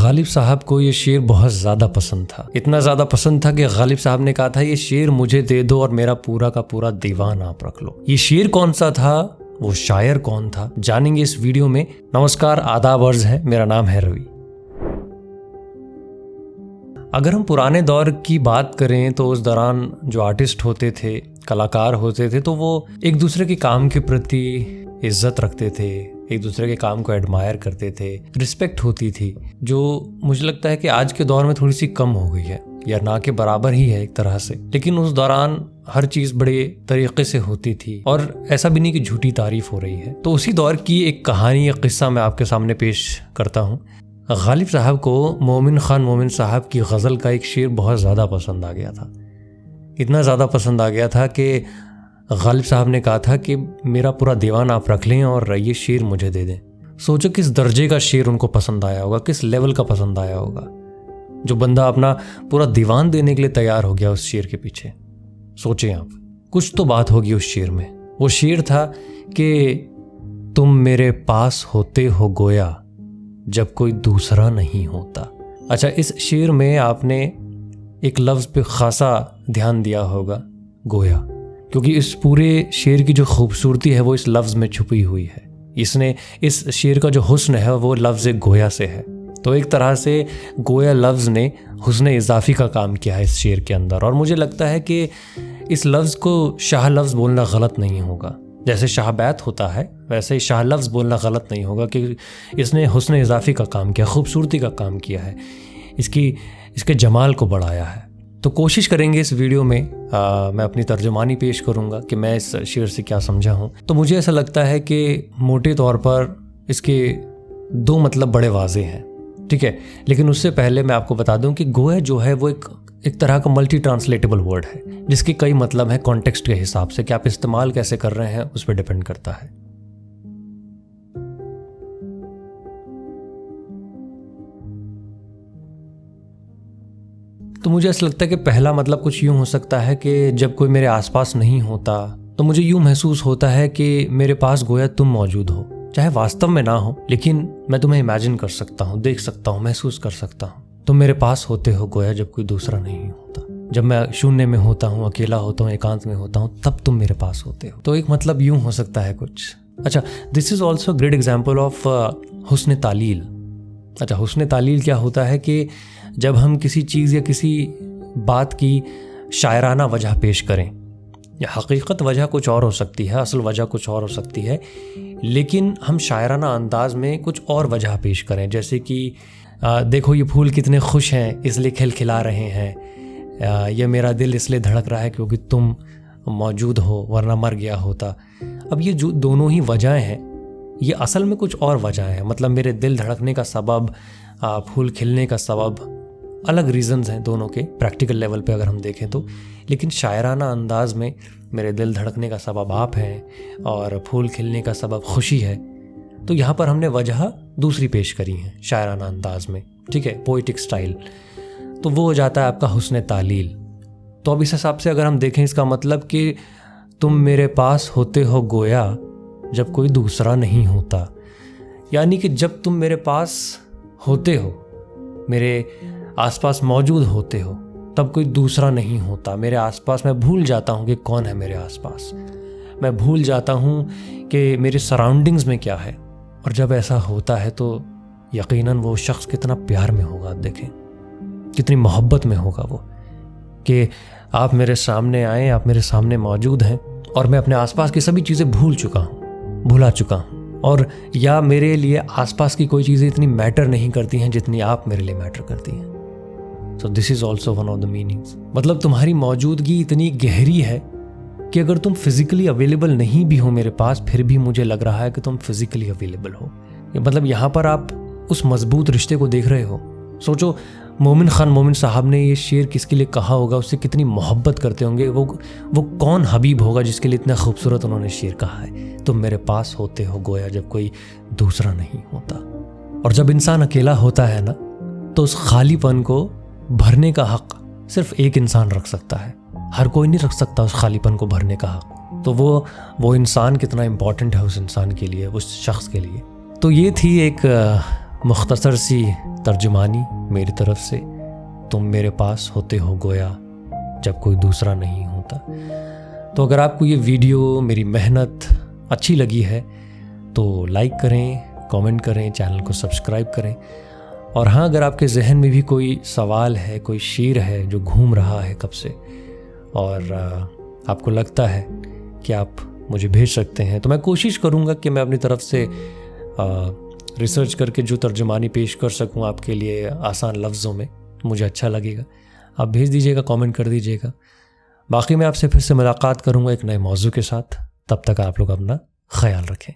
गालिब साहब को ये शेर बहुत ज़्यादा पसंद था। इतना ज़्यादा पसंद था कि गालिब साहब ने कहा था ये शेर मुझे दे दो और मेरा पूरा का पूरा दीवान आप रख लो। ये शेर कौन सा था, वो शायर कौन था, जानेंगे इस वीडियो में। नमस्कार, आदाब अर्ज़ है, मेरा नाम है रवि। अगर हम पुराने दौर की बात करें तो उस दौरान जो आर्टिस्ट होते थे, कलाकार होते थे, तो वो एक दूसरे के काम के प्रति इज्जत रखते थे, एक दूसरे के काम को एडमायर करते थे, रिस्पेक्ट होती थी, जो मुझे लगता है कि आज के दौर में थोड़ी सी कम हो गई है या ना के बराबर ही है एक तरह से। लेकिन उस दौरान हर चीज़ बड़े तरीके से होती थी और ऐसा भी नहीं कि झूठी तारीफ हो रही है। तो उसी दौर की एक कहानी, एक किस्सा मैं आपके सामने पेश करता हूँ। गालिब साहब को मोमिन खान मोमिन साहब की गज़ल का एक शेर बहुत ज़्यादा पसंद आ गया था। इतना ज़्यादा पसंद आ गया था कि गालिब साहब ने कहा था कि मेरा पूरा दीवान आप रख लें और ये शेर मुझे दे दें। सोचो किस दर्जे का शेर उनको पसंद आया होगा, किस लेवल का पसंद आया होगा, जो बंदा अपना पूरा दीवान देने के लिए तैयार हो गया उस शेर के पीछे। सोचें आप, कुछ तो बात होगी उस शेर में। वो शेर था कि तुम मेरे पास होते हो गोया जब कोई दूसरा नहीं होता। अच्छा, इस शेर में आपने एक लफ्ज़ पे खासा ध्यान दिया होगा, गोया, क्योंकि इस पूरे शेर की जो खूबसूरती है वो इस लफ्ज़ में छुपी हुई है। इस शेर का जो हुस्न है वो लफ्ज़ गोया से है। तो एक तरह से गोया लफ्ज़ ने हुस्न इजाफ़ी का काम किया है इस शेर के अंदर। और मुझे लगता है कि इस लफ्ज़ को शाह लफ्ज़ बोलना गलत नहीं होगा। जैसे शाहबैत होता है वैसे ही शाह लफ्ज़ बोलना गलत नहीं होगा कि इसने हुस्न इजाफ़ी का काम किया, खूबसूरती का काम किया है, इसके जमाल को बढ़ाया है। तो कोशिश करेंगे इस वीडियो में मैं अपनी तर्जुमानी पेश करूंगा कि मैं इस शेर से क्या समझा हूं। तो मुझे ऐसा लगता है कि मोटे तौर पर इसके दो मतलब बड़े वाज़ेह हैं, ठीक है। लेकिन उससे पहले मैं आपको बता दूं कि गोया जो है वो एक तरह का मल्टी ट्रांसलेटेबल वर्ड है, जिसके कई मतलब हैं कॉन्टेक्स्ट के हिसाब से, कि आप इस्तेमाल कैसे कर रहे हैं उस पर डिपेंड करता है। तो मुझे ऐसा लगता है कि पहला मतलब कुछ यूँ हो सकता है कि जब कोई मेरे आसपास नहीं होता तो मुझे यूँ महसूस होता है कि मेरे पास गोया तुम मौजूद हो, चाहे वास्तव में ना हो, लेकिन मैं तुम्हें इमेजिन कर सकता हूँ, देख सकता हूँ, महसूस कर सकता हूँ। तुम मेरे पास होते हो गोया जब कोई दूसरा नहीं होता। जब मैं शून्य में होता हूँ, अकेला होता हूँ, एकांत में होता हूँ, तब तुम मेरे पास होते हो। तो एक मतलब यूँ हो सकता है कुछ। अच्छा, this is also great example of हुस्न तालील। अच्छा, हुस्न तालील क्या होता है कि जब हम किसी चीज़ या किसी बात की शायराना वजह पेश करें, या हकीकत वजह कुछ और हो सकती है, असल वजह कुछ और हो सकती है, लेकिन हम शायराना अंदाज में कुछ और वजह पेश करें, जैसे कि देखो ये फूल कितने खुश हैं इसलिए खिलखिला रहे हैं, या मेरा दिल इसलिए धड़क रहा है क्योंकि तुम मौजूद हो वरना मर गया होता। अब ये जो दोनों ही वजहें हैं ये असल में कुछ और वजह हैं। मतलब मेरे दिल धड़कने का सबब, फूल खिलने का सबब, अलग रीज़न्स हैं दोनों के प्रैक्टिकल लेवल पे अगर हम देखें तो। लेकिन शायराना अंदाज में मेरे दिल धड़कने का सबब आप हैं और फूल खिलने का सबब खुशी है। तो यहाँ पर हमने वजह दूसरी पेश करी है शायराना अंदाज में, ठीक है, पोइटिक स्टाइल। तो वो हो जाता है आपका हुस्न तालील। तो अब इस हिसाब से अगर हम देखें इसका मतलब कि तुम मेरे पास होते हो गोया जब कोई दूसरा नहीं होता, यानी कि जब तुम मेरे पास होते हो, मेरे आसपास मौजूद होते हो, तब कोई दूसरा नहीं होता। मेरे आसपास मैं भूल जाता हूँ कि कौन है मेरे आसपास, मैं भूल जाता हूँ कि मेरे सराउंडिंग्स में क्या है। और जब ऐसा होता है तो यकीनन वो शख्स कितना प्यार में होगा, आप देखें कितनी मोहब्बत में होगा वो, कि आप मेरे सामने आए, आप मेरे सामने मौजूद हैं और मैं अपने आसपास की सभी चीज़ें भुला चुका हूँ, और या मेरे लिए आसपास की कोई चीज़ें इतनी मैटर नहीं करती हैं जितनी आप मेरे लिए मैटर करती हैं। So this is also one of the meanings. मतलब तुम्हारी मौजूदगी इतनी गहरी है कि अगर तुम फिज़िकली अवेलेबल नहीं भी हो मेरे पास, फिर भी मुझे लग रहा है कि तुम फिज़िकली अवेलेबल हो। मतलब यहाँ पर आप उस मजबूत रिश्ते को देख रहे हो। सोचो मोमिन खान मोमिन साहब ने ये शेर किसके लिए कहा होगा, उससे कितनी मोहब्बत करते होंगे। वो कौन हबीब होगा जिसके लिए इतना खूबसूरत उन्होंने शेर कहा है, तुम मेरे पास होते हो गोया जब कोई दूसरा नहीं होता। और जब इंसान अकेला होता है ना, तो उस खालीपन को भरने का हक सिर्फ एक इंसान रख सकता है, हर कोई नहीं रख सकता उस खालीपन को भरने का हक। तो वो इंसान कितना इम्पोर्टेंट है उस इंसान के लिए, उस शख्स के लिए। तो ये थी एक मुख्तसर सी तर्जुमानी मेरी तरफ से, तुम मेरे पास होते हो गोया जब कोई दूसरा नहीं होता। तो अगर आपको ये वीडियो, मेरी मेहनत अच्छी लगी है तो लाइक करें, कमेंट करें, चैनल को सब्सक्राइब करें। और हाँ, अगर आपके जहन में भी कोई सवाल है, कोई शेर है जो घूम रहा है कब से और आपको लगता है कि आप मुझे भेज सकते हैं, तो मैं कोशिश करूँगा कि मैं अपनी तरफ से रिसर्च करके जो तर्जुमानी पेश कर सकूँ आपके लिए आसान लफ्ज़ों में, मुझे अच्छा लगेगा। आप भेज दीजिएगा, कमेंट कर दीजिएगा। बाकी मैं आपसे फिर से मुलाकात करूँगा एक नए मौजू के साथ। तब तक आप लोग अपना ख्याल रखें।